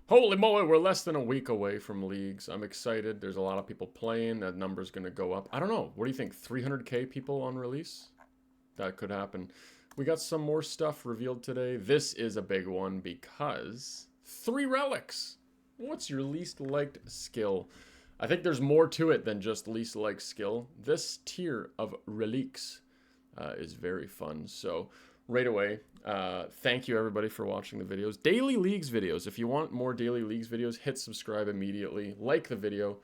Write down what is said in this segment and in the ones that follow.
Holy moly, we're less than a week away from leagues. I'm excited. There's a lot of people playing. That number's going to go up. I don't know. What do you think? 300k people on release? That could happen. We got some more stuff revealed today. This is a big one because 3 relics. What's your least liked skill? I think there's more to it than just least liked skill. This tier of relics is very fun. So right away, thank you everybody for watching the videos. Daily Leagues videos. If you want more Daily Leagues videos, hit subscribe immediately. Like the video.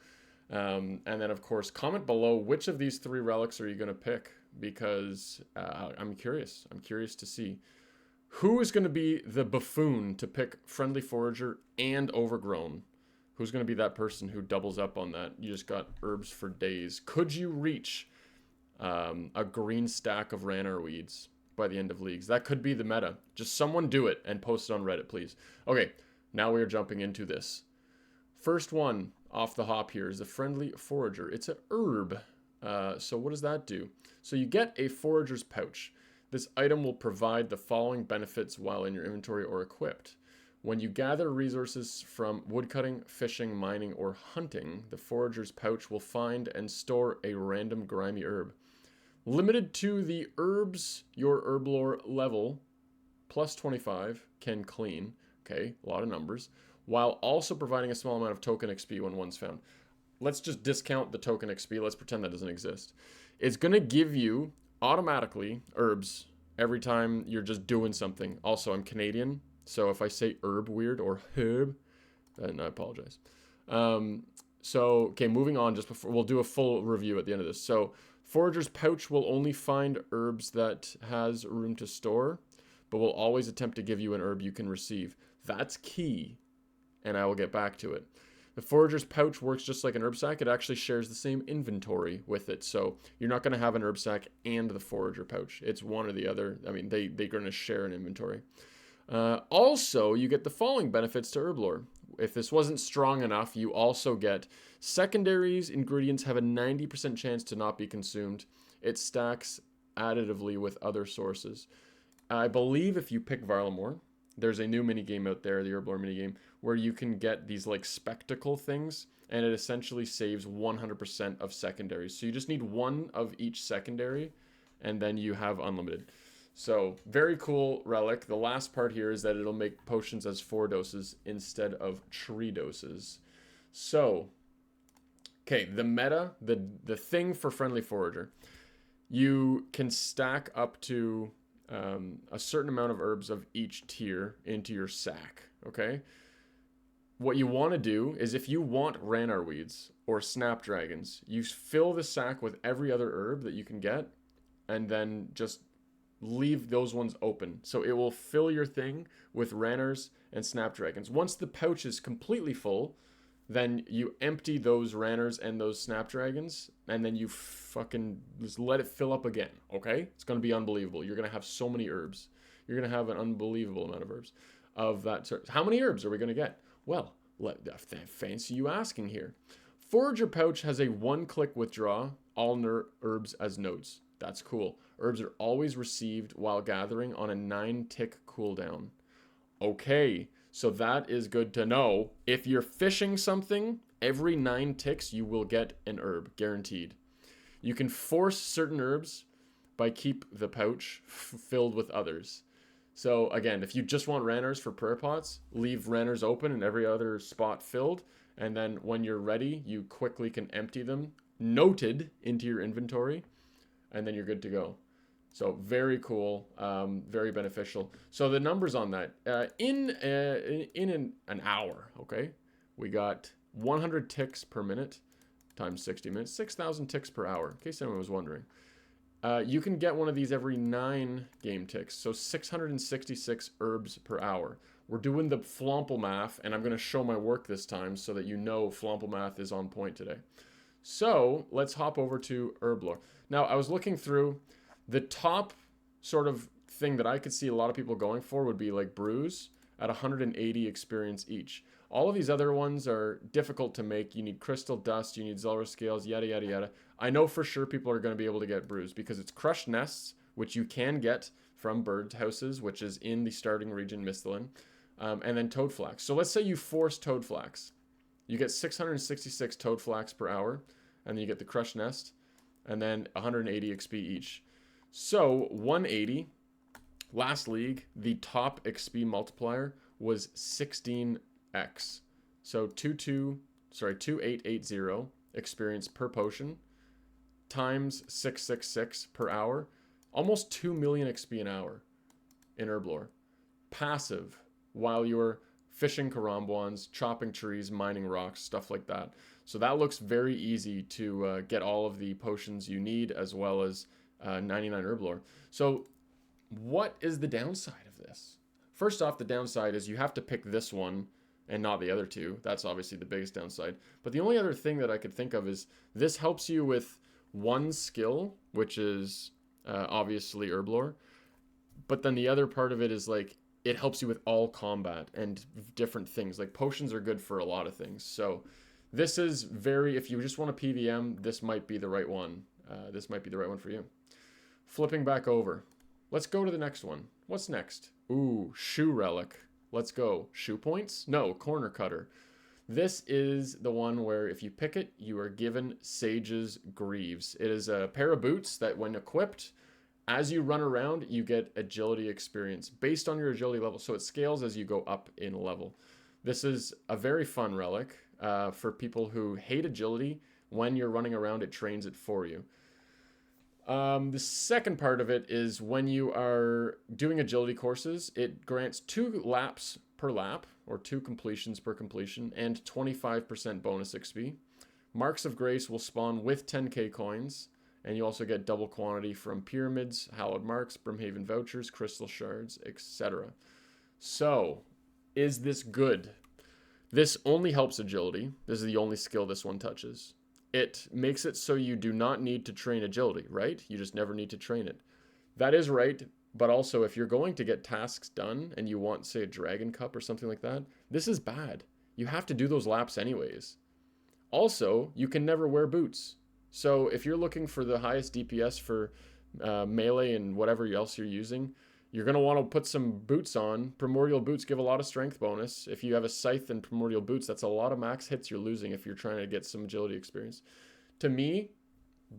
And then, of course, comment below which of these 3 relics are you going to pick, because I'm curious. I'm curious to see who is going to be the buffoon to pick Friendly Forager and Overgrown. Who's going to be that person who doubles up on that? You just got herbs for days. Could you reach a green stack of Ranar weeds by the end of leagues? That could be the meta. Just someone do it and post it on Reddit, please. Okay, now we are jumping into this. First one off the hop here is the Friendly Forager. It's a herb. So what does that do? So you get a Forager's Pouch. This item will provide the following benefits while in your inventory or equipped. When you gather resources from woodcutting, fishing, mining, or hunting, the Forager's Pouch will find and store a random grimy herb. Limited to the herbs your herb lore level, plus 25, can clean. Okay, a lot of numbers. While also providing a small amount of token XP when one's found. Let's just discount the token XP. Let's pretend that doesn't exist. It's going to give you automatically herbs every time you're just doing something. Also, I'm Canadian, so if I say herb weird or herb, then I apologize. Okay, moving on. Just before, we'll do a full review at the end of this. So, Forager's Pouch will only find herbs that has room to store, but will always attempt to give you an herb you can receive. That's key, and I will get back to it. The Forager's Pouch works just like an herb sack. It actually shares the same inventory with it. So you're not going to have an herb sack and the Forager Pouch. It's one or the other. I mean, they're going to share an inventory. Also, you get the following benefits to herb lore. If this wasn't strong enough, you also get secondaries. Ingredients have a 90% chance to not be consumed. It stacks additively with other sources. I believe if you pick Varlamore, there's a new minigame out there, the Herblore minigame, where you can get these like spectacle things, and it essentially saves 100% of secondaries. So you just need one of each secondary, and then you have unlimited. So very cool relic. The last part here is that it'll make potions as 4 doses instead of 3 doses. So, okay, the meta, the thing for Friendly Forager, you can stack up to a certain amount of herbs of each tier into your sack, okay? What you want to do is, if you want Ranar weeds or snapdragons, you fill the sack with every other herb that you can get, and then just leave those ones open. So it will fill your thing with Ranars and snapdragons. Once the pouch is completely full, then you empty those Ranars and those snapdragons, and then you fucking just let it fill up again, okay? It's going to be unbelievable. You're going to have so many herbs. You're going to have an unbelievable amount of herbs of that sort. How many herbs are we going to get? Well, fancy you asking here. Forager Pouch has a 1-click withdraw, all herbs as nodes. That's cool. Herbs are always received while gathering on a 9-tick cooldown. Okay, so that is good to know. If you're fishing something, every 9 ticks you will get an herb, guaranteed. You can force certain herbs by keep the pouch filled with others. So again, if you just want Ranars for prayer pots, leave Ranars open and every other spot filled, and then when you're ready, you quickly can empty them, noted, into your inventory, and then you're good to go. So very cool, very beneficial. So the numbers on that, in an hour, okay, we got 100 ticks per minute times 60 minutes, 6,000 ticks per hour, in case anyone was wondering. You can get one of these every 9 game ticks, so 666 herbs per hour. We're doing the Flomple math, and I'm going to show my work this time so that you know Flomple math is on point today. So let's hop over to herb lore. Now, I was looking through. The top sort of thing that I could see a lot of people going for would be like BREWS at 180 experience each. All of these other ones are difficult to make. You need crystal dust, you need Zelra scales, yada, yada, yada. I know for sure people are going to be able to get BREWS because it's crushed nests, which you can get from bird houses, which is in the starting region, Misthalin. and then toad flax. So let's say you force toad flax. You get 666 toad flax per hour, and then you get the crushed nest, and then 180 XP each. So 180, last league, the top XP multiplier was 16x. So 2880 experience per potion times 666 per hour, almost 2 million XP an hour in Herblore. Passive, while you're fishing karambwans, chopping trees, mining rocks, stuff like that. So that looks very easy to get all of the potions you need, as well as 99 Herblore. So what is the downside of this? First off, the downside is you have to pick this one and not the other two. That's obviously the biggest downside. But the only other thing that I could think of is this helps you with one skill, which is obviously Herblore. But then the other part of it is like, it helps you with all combat and different things. Like potions are good for a lot of things. So this is very, if you just want a PVM, this might be the right one. This might be the right one for you. Flipping back over. Let's go to the next one. What's next? Ooh, shoe relic. Let's go. Shoe points? No, corner cutter. This is the one where if you pick it, you are given Sage's Greaves. It is a pair of boots that when equipped, as you run around, you get agility experience based on your agility level. So it scales as you go up in level. This is a very fun relic for people who hate agility. When you're running around, it trains it for you. The second part of it is when you are doing agility courses, it grants 2 laps per lap, or 2 completions per completion, and 25% bonus XP. Marks of Grace will spawn with 10k coins, and you also get double quantity from pyramids, hallowed marks, Brimhaven vouchers, crystal shards, etc. So, is this good? This only helps agility. This is the only skill this one touches. It makes it so you do not need to train agility, right? You just never need to train it. That is right, but also if you're going to get tasks done and you want, say, a Dragon Cup or something like that, this is bad. You have to do those laps anyways. Also, you can never wear boots. So if you're looking for the highest DPS for melee and whatever else you're using, you're going to want to put some boots on. Primordial boots give a lot of strength bonus. If you have a scythe and primordial boots, that's a lot of max hits you're losing if you're trying to get some agility experience. To me,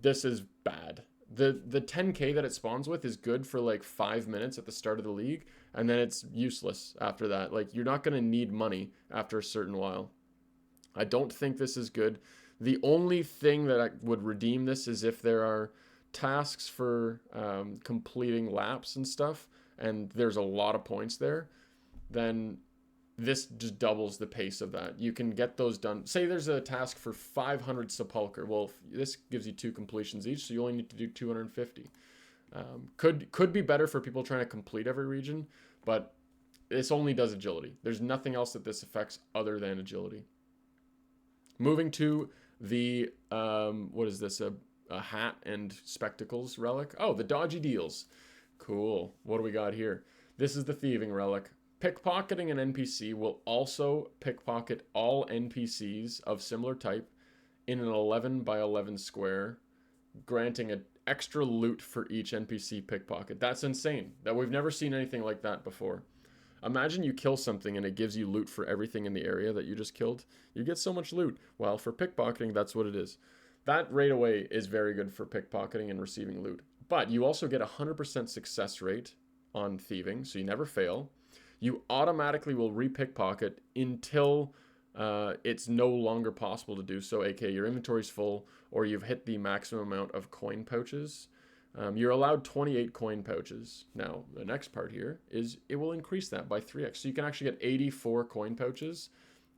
this is bad. The 10k that it spawns with is good for like 5 minutes at the start of the league, and then it's useless after that. Like, you're not going to need money after a certain while. I don't think this is good. The only thing that I would redeem this is if there are tasks for completing laps and stuff, and there's a lot of points there, then this just doubles the pace of that. You can get those done. Say there's a task for 500 Sepulcher. Well, this gives you 2 completions each, so you only need to do 250. Could be better for people trying to complete every region, but this only does agility. There's nothing else that this affects other than agility. Moving to the, what is this, a hat and spectacles relic? Oh, the Dodgy Deals. Cool. What do we got here? This is the thieving relic. Pickpocketing an NPC will also pickpocket all NPCs of similar type in an 11 by 11 square, granting an extra loot for each NPC pickpocket. That's insane. That we've never seen anything like that before. Imagine you kill something and it gives you loot for everything in the area that you just killed. You get so much loot. Well, for pickpocketing, that's what it is. That right away is very good for pickpocketing and receiving loot. But you also get a 100% success rate on thieving, so you never fail. You automatically will re-pickpocket until it's no longer possible to do so, aka your inventory's full or you've hit the maximum amount of coin pouches. You're allowed 28 coin pouches. Now, the next part here is it will increase that by 3x. So you can actually get 84 coin pouches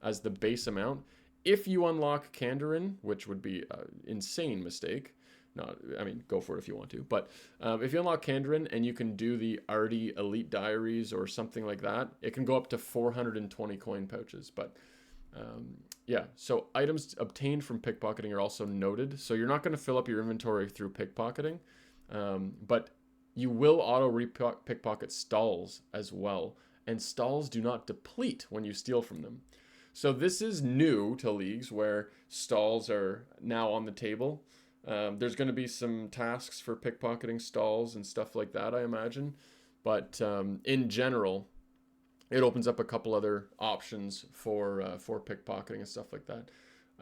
as the base amount. If you unlock Kandarin, which would be an insane mistake, no, I mean, go for it if you want to. But if you unlock Kandarin and you can do the Artie Elite Diaries or something like that, it can go up to 420 coin pouches. But yeah, so items obtained from pickpocketing are also noted. So you're not going to fill up your inventory through pickpocketing, but you will auto-pickpocket stalls as well. And stalls do not deplete when you steal from them. So this is new to leagues where stalls are now on the table. There's going to be some tasks for pickpocketing stalls and stuff like that, I imagine. But in general, it opens up a couple other options for pickpocketing and stuff like that.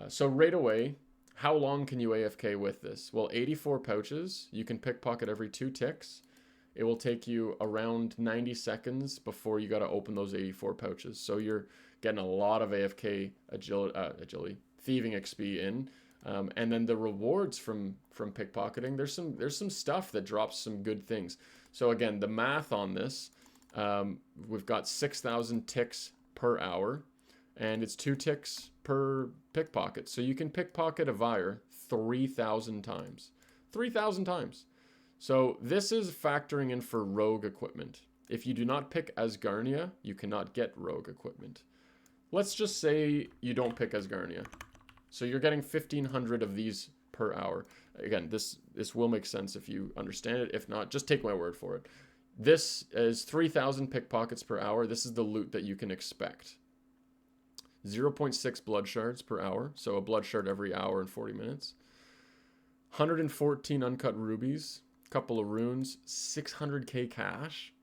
So right away, how long can you AFK with this? Well, 84 pouches. You can pickpocket every 2 ticks. It will take you around 90 seconds before you got to open those 84 pouches. So you're getting a lot of AFK agility, thieving XP in. And then the rewards from pickpocketing, there's some stuff that drops some good things. So again, the math on this, we've got 6,000 ticks per hour, and it's 2 ticks per pickpocket. So you can pickpocket a Vyre 3,000 times. 3,000 times. So this is factoring in for rogue equipment. If you do not pick Asgarnia, you cannot get rogue equipment. Let's just say you don't pick Asgarnia. So you're getting 1,500 of these per hour. Again, this will make sense if you understand it. If not, just take my word for it. This is 3,000 pickpockets per hour. This is the loot that you can expect. 0.6 blood shards per hour. So a blood shard every hour and 40 minutes. 114 uncut rubies. Couple of runes. 600k cash.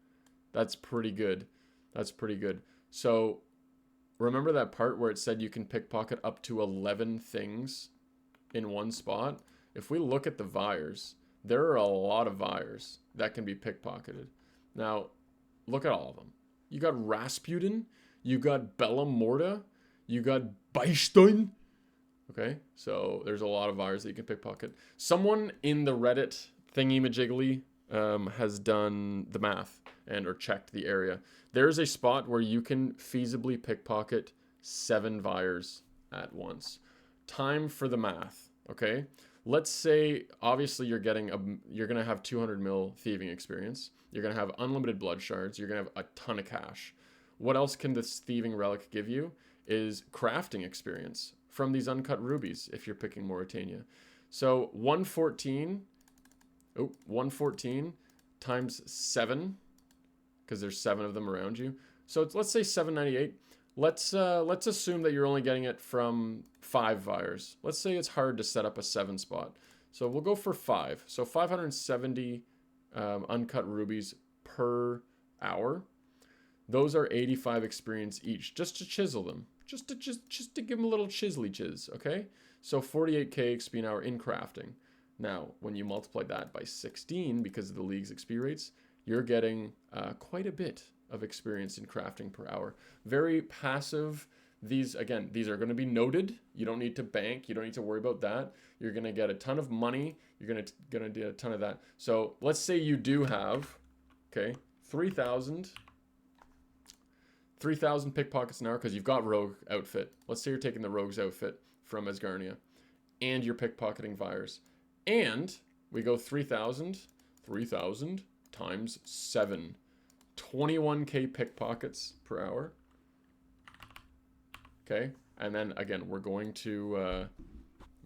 That's pretty good. That's pretty good. So remember that part where it said you can pickpocket up to 11 things in one spot? If we look at the Vyres, there are a lot of Vyres that can be pickpocketed. Now, look at all of them. You got Rasputin, you got Bella Morta, you got Beistein. Okay, so there's a lot of Vyres that you can pickpocket. Someone in the Reddit thingy-majiggly has done the math or checked the area. There's a spot where you can feasibly pickpocket 7 Vyres at once. Time for the math, okay? Let's say, obviously, you're gonna have 200 mil thieving experience. You're gonna have unlimited blood shards. You're gonna have a ton of cash. What else can this thieving relic give you is crafting experience from these uncut rubies if you're picking Mauritania. So 114 times 7, because there's 7 of them around you. So let's say 798. Let's assume that you're only getting it from 5 Vyres. Let's say it's hard to set up a 7 spot. So we'll go for 5. So 570 uncut rubies per hour. Those are 85 experience each, just to chisel them. Just to give them a little chiselly chiz, okay? So 48k XP an hour in crafting. Now, when you multiply that by 16, because of the league's XP rates, you're getting quite a bit of experience in crafting per hour. Very passive. These are going to be noted. You don't need to bank. You don't need to worry about that. You're going to get a ton of money. You're going to do a ton of that. So let's say you do have, okay, 3,000 pickpockets an hour because you've got rogue outfit. Let's say you're taking the rogue's outfit from Asgarnia and you're pickpocketing Vyres. And we go 3,000 times 7. 21k pickpockets per hour. Okay, and then again we're going to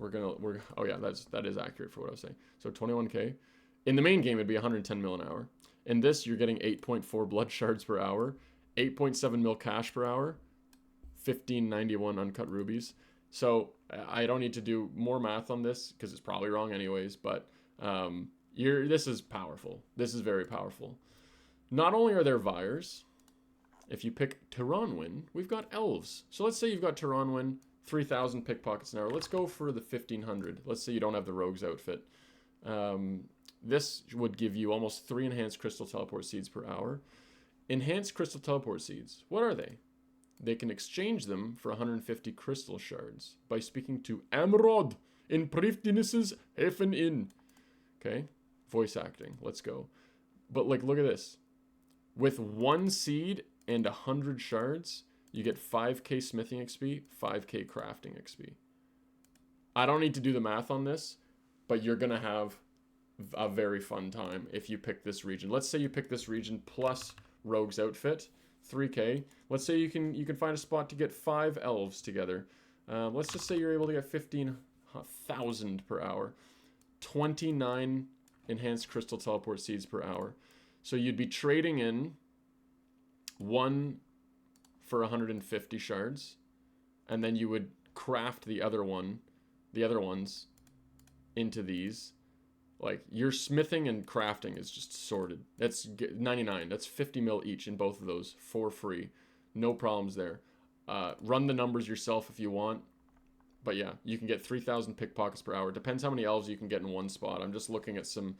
oh yeah, that is accurate for what I was saying. So 21k. In the main game it'd be 110 mil an hour. In this you're getting 8.4 blood shards per hour, 8.7 mil cash per hour, 1591 uncut rubies. So I don't need to do more math on this because it's probably wrong anyways, but this is powerful. This is very powerful. Not only are there Vyres, if you pick Tyranwin, we've got elves. So let's say you've got Tyranwin, 3,000 pickpockets an hour. Let's go for the 1,500. Let's say you don't have the rogue's outfit. This would give you almost 3 enhanced crystal teleport seeds per hour. Enhanced crystal teleport seeds, what are they? They can exchange them for 150 crystal shards by speaking to Amrod in Prifdinis's Hefen Inn. Okay, voice acting, let's go. But like, look at this. With 1 seed and 100 shards, you get 5k smithing XP, 5k crafting XP. I don't need to do the math on this, but you're gonna have a very fun time if you pick this region. Let's say you pick this region plus Rogue's outfit, 3k. Let's say you can find a spot to get 5 elves together. Let's just say you're able to get 15,000 per hour, 29 enhanced crystal teleport seeds per hour. So you'd be trading in 1 for 150 shards, and then you would craft the other ones into these. Like, your smithing and crafting is just sorted. That's 99. That's 50 mil each in both of those for free. No problems there. Run the numbers yourself if you want. But yeah, you can get 3,000 pickpockets per hour. Depends how many elves you can get in one spot. I'm just looking at some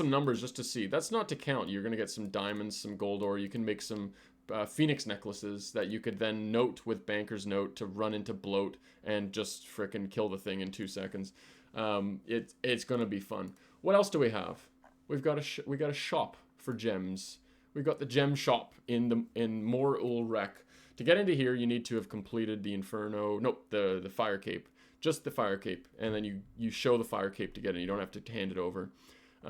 numbers just to see. That's not to count. You're gonna get some diamonds, some gold ore. You can make some phoenix necklaces that you could then note with Banker's Note to run into bloat and just frickin' kill the thing in 2 seconds. It's gonna be fun. What else do we have? We got a shop for gems. We've got the gem shop in More Ul Rec. To get into here, you need to have completed the Inferno. Nope, the Fire Cape. Just the Fire Cape. And then you show the Fire Cape to get in. You don't have to hand it over.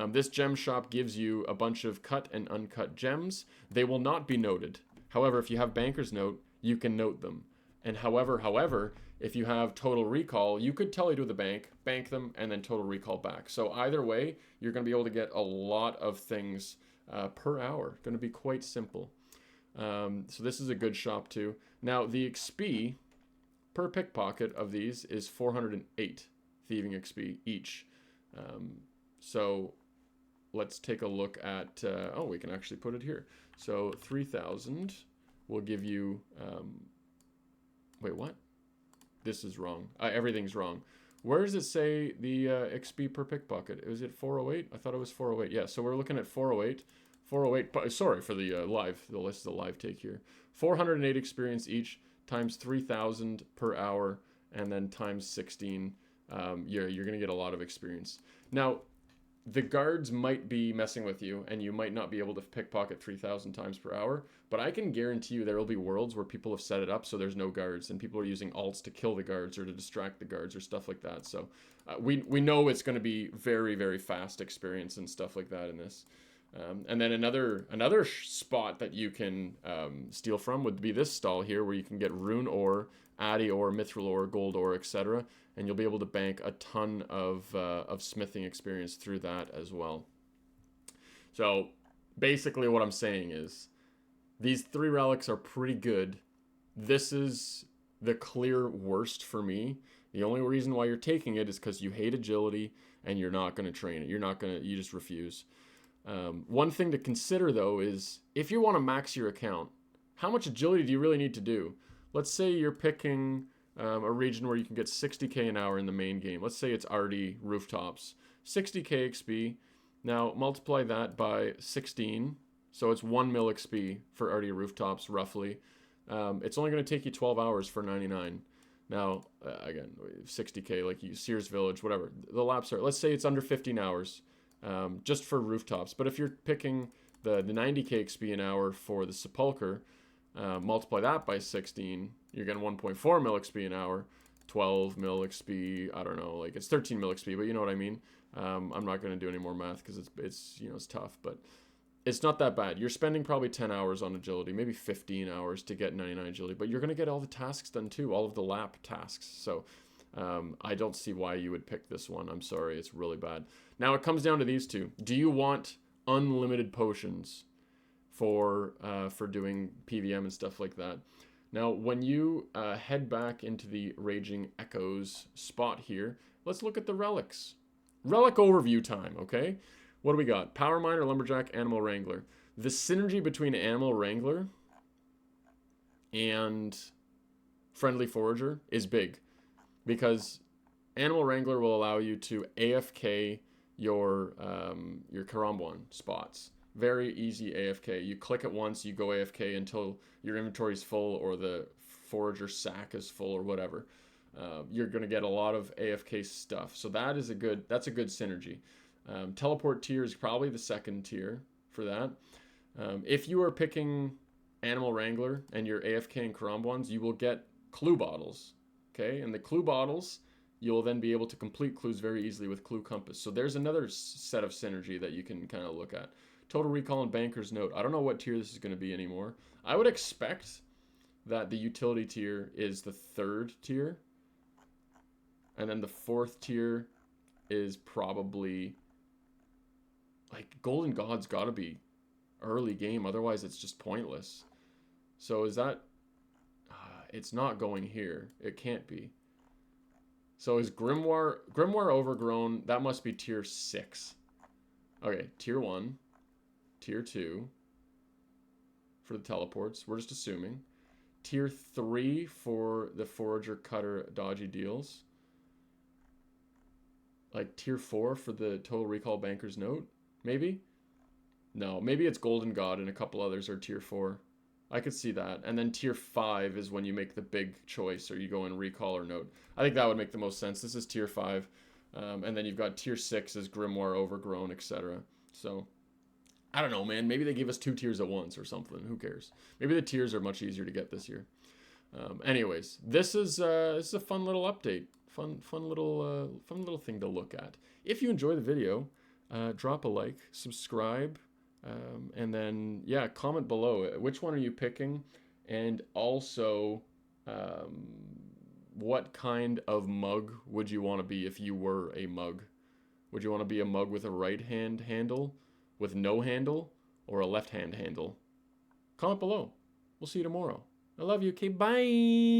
This gem shop gives you a bunch of cut and uncut gems. They will not be noted. However, if you have Banker's Note, you can note them. And however, if you have Total Recall, you could tell you to the bank them, and then Total Recall back. So either way, you're going to be able to get a lot of things per hour. Going to be quite simple. So this is a good shop too. Now the XP per pickpocket of these is 408 thieving XP each. So let's take a look at, oh, we can actually put it here. So 3,000 will give you, wait, what? This is wrong. Everything's wrong. Where does it say the XP per pickpocket? Is it 408? I thought it was 408. Yeah, so we're looking at 408. 408, sorry for the live, the list is a live take here. 408 experience each times 3,000 per hour and then times 16. You're going to get a lot of experience. Now, the guards might be messing with you and you might not be able to pickpocket 3,000 times per hour, but I can guarantee you there will be worlds where people have set it up so there's no guards and people are using alts to kill the guards or to distract the guards or stuff like that. So we know it's going to be very, very fast experience and stuff like that in this. And then another spot that you can steal from would be this stall here, where you can get rune ore, addy ore, mithril ore, gold ore, etc. And you'll be able to bank a ton of smithing experience through that as well. So basically what I'm saying is these 3 relics are pretty good. This is the clear worst for me. The only reason why you're taking it is because you hate agility and you're not going to train it. You just refuse. One thing to consider though is if you want to max your account, how much agility do you really need to do? Let's say you're picking a region where you can get 60k an hour in the main game. Let's say it's RD rooftops, 60k XP. Now multiply that by 16, so it's 1 mil XP for RD rooftops roughly. It's only going to take you 12 hours for 99. Now again, 60k like Sears Village, whatever. The laps are. Let's say it's under 15 hours. Just for rooftops. But if you're picking the 90k XP an hour for the Sepulcher, multiply that by 16, you're getting 1.4 mil XP an hour, 12 mil XP, I don't know, like it's 13 mil XP, but you know what I mean. I'm not going to do any more math because it's tough, but it's not that bad. You're spending probably 10 hours on agility, maybe 15 hours to get 99 agility, but you're going to get all the tasks done too, all of the lap tasks. So I don't see why you would pick this one. I'm sorry, it's really bad. Now it comes down to these two. Do you want unlimited potions for doing PVM and stuff like that? Now, when you head back into the Raging Echoes spot here, let's look at the relics. Relic overview time, okay? What do we got? Power Miner, Lumberjack, Animal Wrangler. The synergy between Animal Wrangler and Friendly Forager is big because Animal Wrangler will allow you to AFK your Karambwan spots. Very easy AFK. You click it once, you go AFK until your inventory is full or the Forager sack is full or whatever. You're going to get a lot of AFK stuff. So that's a good synergy. Teleport tier is probably the second tier for that. If you are picking Animal Wrangler and you're AFK and Karambwans, you will get clue bottles. Okay, and the clue bottles, you'll then be able to complete clues very easily with Clue Compass. So there's another set of synergy that you can kind of look at. Total Recall and Banker's Note. I don't know what tier this is going to be anymore. I would expect that the utility tier is the 3rd tier. And then the 4th tier is probably... like, Golden God's got to be early game. Otherwise, it's just pointless. So is that... it's not going here. It can't be. So is Grimoire Overgrown? That must be tier 6. Okay, tier 1, tier 2, for the teleports. We're just assuming. Tier 3 for the Forager Cutter Dodgy Deals. Like tier 4 for the Total Recall Banker's Note, maybe? No, maybe it's Golden God and a couple others are tier 4. I could see that. And then tier 5 is when you make the big choice or you go in Recall or Note. I think that would make the most sense. This is tier 5. And then you've got tier 6 as Grimoire, Overgrown, etc. So, I don't know, man. Maybe they gave us 2 tiers at once or something. Who cares? Maybe the tiers are much easier to get this year. Anyways, this is a fun little update. Fun little thing to look at. If you enjoy the video, drop a like, subscribe, and then yeah, comment below. Which one are you picking? And also, what kind of mug would you want to be if you were a mug? Would you want to be a mug with a right hand handle, with no handle, or a left hand handle? Comment below. We'll see you tomorrow. I love you. Okay, bye.